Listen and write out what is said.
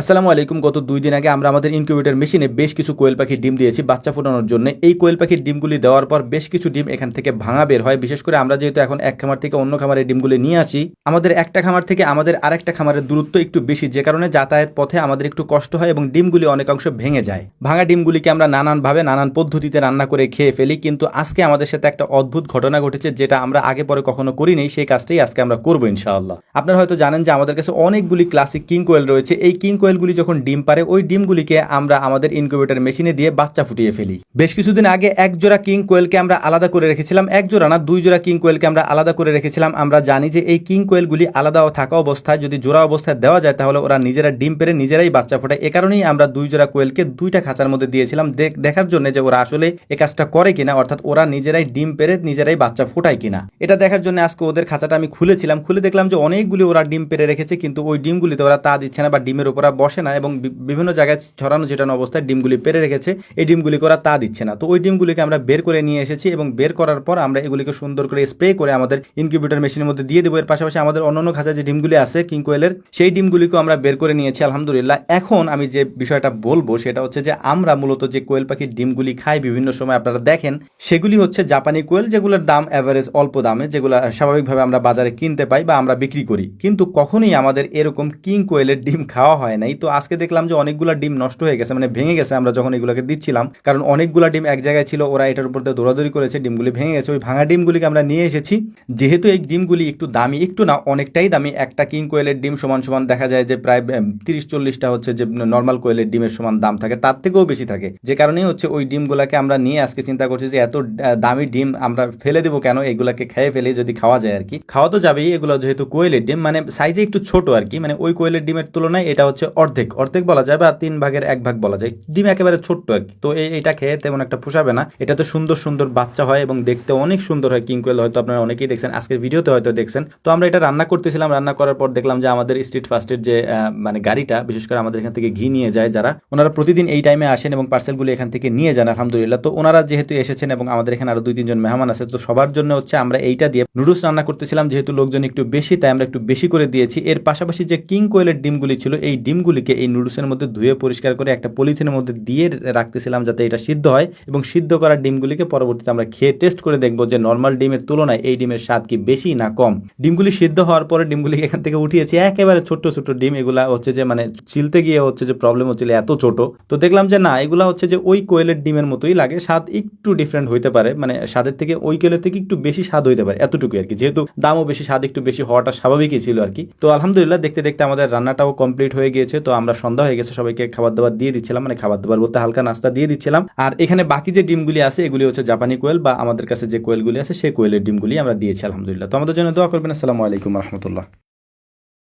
আসসালামু আলাইকুম। গত 2 দিন আগে আমরা আমাদের ইনকিউবেটর মেশিনে বেশ কিছু কোয়েল পাখির ডিম দিয়েছি বাচ্চা ফোটানোর জন্য। এই কোয়েল পাখির ডিমগুলি দেওয়ার পর বেশ কিছু ডিম এখান থেকে ভাঙা বের হয়। বিশেষ করে আমরা যেহেতু এখন এক খামার থেকে অন্য খামারে ডিমগুলি নিয়ে আসি, আমাদের একটা খামার থেকে আমাদের আরেকটা খামারের দূরত্ব একটু বেশি, যে কারণে যাতায়াত পথে আমাদের একটু কষ্ট হয় এবং ডিমগুলি অনেকাংশ ভেঙে যায়। ভাঙা ডিমগুলিকে আমরা নানানভাবে নানান পদ্ধতিতে রান্না করে খেয়ে ফেলি, কিন্তু আজকে আমাদের সাথে একটা অদ্ভুত ঘটনা ঘটেছে, যেটা আমরা আগে পরে কখনো করিনি। সেই কাজটাই আজকে আমরা করবো ইনশাআল্লাহ। আপনারা হয়তো জানেন যে আমাদের কাছে অনেকগুলি ক্লাসিক কিং কোয়েল রয়েছে। এই কিং কোয়েলগুলি যখন ডিম পারে, ওই ডিমগুলিকে আমরা আমাদের ইনকিউবেটর মেশিনে দিয়ে বাচ্চা ফুটিয়ে ফেলি। বেশ কিছুদিন আগে এক জোড়া কিং কোয়েলকে আমরা আলাদা করে রেখেছিলাম, এক জোড়া না 2 জোড়া কিং কোয়েলকে আমরা আলাদা করে রেখেছিলাম। আমরা জানি যে এই কিং কোয়েলগুলি আলাদা থাকা অবস্থায় যদি জোড়া অবস্থায় দেওয়া যায় তাহলে ওরা নিজেরা ডিম পেরে নিজেরাই বাচ্চা ফোটায়। এ কারণেই আমরা 2 জোড়া কোয়েলকে 2টা খাঁচার মধ্যে দিয়েছিলাম দেখার জন্য যে ওরা আসলে এই কাজটা করে কিনা, অর্থাৎ ওরা নিজেরাই ডিম পেরে নিজেরাই বাচ্চা ফোটায় কিনা। এটা দেখার জন্য আজকে ওদের খাঁচাটা আমি খুলেছিলাম। খুলে দেখলাম যে অনেকগুলি ওরা ডিম পেরে রেখেছে, কিন্তু ওই ডিমগুলিতে ওরা তা দিচ্ছে না বা ডিমের উপর বসে না, এবং বিভিন্ন জায়গায় ছড়ানো ছিটানো অবস্থায় ডিমগুলি পেরে রেখেছে। এই ডিমগুলি করা তা দিচ্ছে না। তো ওই ডিমগুলিকে আমরা বের করে নিয়ে এসেছি, এবং বের করার পর আমরা এগুলিকে সুন্দর করে স্প্রে করে আমাদের ইনকিউবেটর মেশিনের মধ্যে দিয়ে দেবো। এর পাশাপাশি আমাদের অন্যান্য খাঁচা যে ডিমগুলি আছে কিং কোয়েলের, সেই ডিমগুলিকেও আমরা বের করে নিয়েছি আলহামদুলিল্লাহ। এখন আমি যে বিষয়টা বলবো সেটা হচ্ছে যে আমরা মূলত যে কোয়েল পাখির ডিমগুলি খাই বিভিন্ন সময় আপনারা দেখেন, সেগুলি হচ্ছে জাপানি কোয়েল, যেগুলোর দাম অ্যাভারেজ অল্প দামে, যেগুলো স্বাভাবিকভাবে আমরা বাজারে কিনতে পাই বা আমরা বিক্রি করি। কিন্তু কখনোই আমাদের এরকম কিং কোয়েলের ডিম খাওয়া হয় নাই। তো আজকে দেখলাম যে অনেকগুলো ডিম নষ্ট হয়ে গেছে, মানে ভেঙে গেছে আমরা যখন এগুলোকে দিচ্ছিলাম, কারণ অনেকগুলো ডিম এক জায়গায় ছিল, ওরা এটার উপর দিয়ে দৌড়াদৌড়ি করেছে, ডিমগুলি ভেঙে গেছে। ওই ভাঙা ডিমগুলিকে আমরা নিয়ে এসেছি। যেহেতু এই ডিমগুলি একটু দামি, একটু না অনেকটাই দামি, একটা কিং কোয়েলের ডিম সমান সমান দেখা যায় যে প্রায় 30-40টা হচ্ছে যে নর্মাল কোয়েলের ডিমের সমান দাম থাকে, তার থেকেও বেশি থাকে। যে কারণেই হচ্ছে ওই ডিমগুলোকে আমরা নিয়ে আজকে চিন্তা করছি যে এত দামি ডিম আমরা ফেলে দেবো কেন, এগুলাকে খেয়ে ফেলে যদি খাওয়া যায় আর কি। খাওয়া তো যাবেই, এগুলো যেহেতু কোয়েলের ডিম, মানে সাইজে একটু ছোট আর কি, মানে ওই কোয়েলের ডিমের তুলনায় এটা হচ্ছে অর্ধেক অর্ধেক বলা যায় বা 3/1 বলা যায়। ডিম একেবারে ছোট্ট আর কি। তো এটা খেয়ে তেমন একটা পোষাবে না। এটা তো সুন্দর সুন্দর বাচ্চা হয় এবং দেখতে অনেক সুন্দর হয় কিং কোয়েল, হয়তো আপনারা অনেকেই দেখছেন, আজকের ভিডিওতে হয়তো দেখছেন। তো আমরা এটা রান্না করতেছিলাম, রান্না করার পর দেখলাম যে আমাদের স্ট্রিট ফাস্টের যে মানে গাড়িটা, বিশেষ করে আমাদের এখান থেকে ঘি নিয়ে যায় যারা, ওনারা প্রতিদিন এই টাইমে আসেন এবং পার্সেলগুলো এখান থেকে নিয়ে যান আলহামদুলিল্লাহ। তো ওনারা যেহেতু এসেছেন এবং আমাদের এখানে আরো 2-3 জন মেহমান আছে, তো সবার জন্য হচ্ছে আমরা এইটা দিয়ে নুডলস রান্না করতেছিলাম। যেহেতু লোকজন একটু বেশি, তাই আমরা একটু বেশি করে দিয়েছি। এর পাশাপাশি যে কিং কোয়েলের ডিমগুলি ছিল, এই ডিমগুলিকে এই নুডলসের মধ্যে ধুয়ে পরিষ্কার করে একটা পলিথিনের মধ্যে দিয়ে রাখতেছিলাম যাতে এটা সিদ্ধ হয়, এবং সিদ্ধ করা ডিমগুলিকে পরবর্তীতে আমরা খেয়ে টেস্ট করে দেখবো যে নর্মাল ডিমের তুলনায় এই ডিমের স্বাদ কি বেশি না কম। ডিমগুলি সিদ্ধ হওয়ার পরে ডিমগুলি এখান থেকে উঠিয়েছি, একেবারে ছোট্ট ছোট্ট ডিম। এগুলা হচ্ছে যে মানে ছিলতে গিয়ে হচ্ছে যে প্রবলেম হচ্ছিল, এত ছোট। তো দেখলাম যে না, এগুলা হচ্ছে যে ওই কোয়েলের ডিমের মতোই লাগে, স্বাদ একটু ডিফারেন্ট হইতে পারে, মানে স্বাদের থেকে ওই কোয়েলের থেকে একটু বেশি স্বাদ হইতে পারে, এতটুকু আর কি। যেহেতু দামও বেশি, স্বাদ একটু বেশি হওয়াটা স্বাভাবিকই ছিল আর কি। তো আলহামদুলিল্লাহ দেখতে দেখতে আমাদের রান্নাটাও কমপ্লিট হয়ে গিয়েছে। তো আমরা সন্ধ্যা হয়ে গেছে, সবাইকে খাবার দাবার দিয়ে দিচ্ছিলাম, মানে খাবার দাবার বলতে হালকা নাস্তা দিয়ে দিচ্ছিলাম। আর এখানে বাকি যে ডিমগুলি আছে এগুলি হচ্ছে জাপানি কোয়েল, বা আমাদের কাছে যে কোয়েলগুলি আছে সেই কোয়েলের ডিমগুলি আমরা দিয়েছি আলহামদুলিল্লাহ। তো আমাদের জন্য দোয়া করবেন। আসসালামু আলাইকুম রহমতুল্লাহ।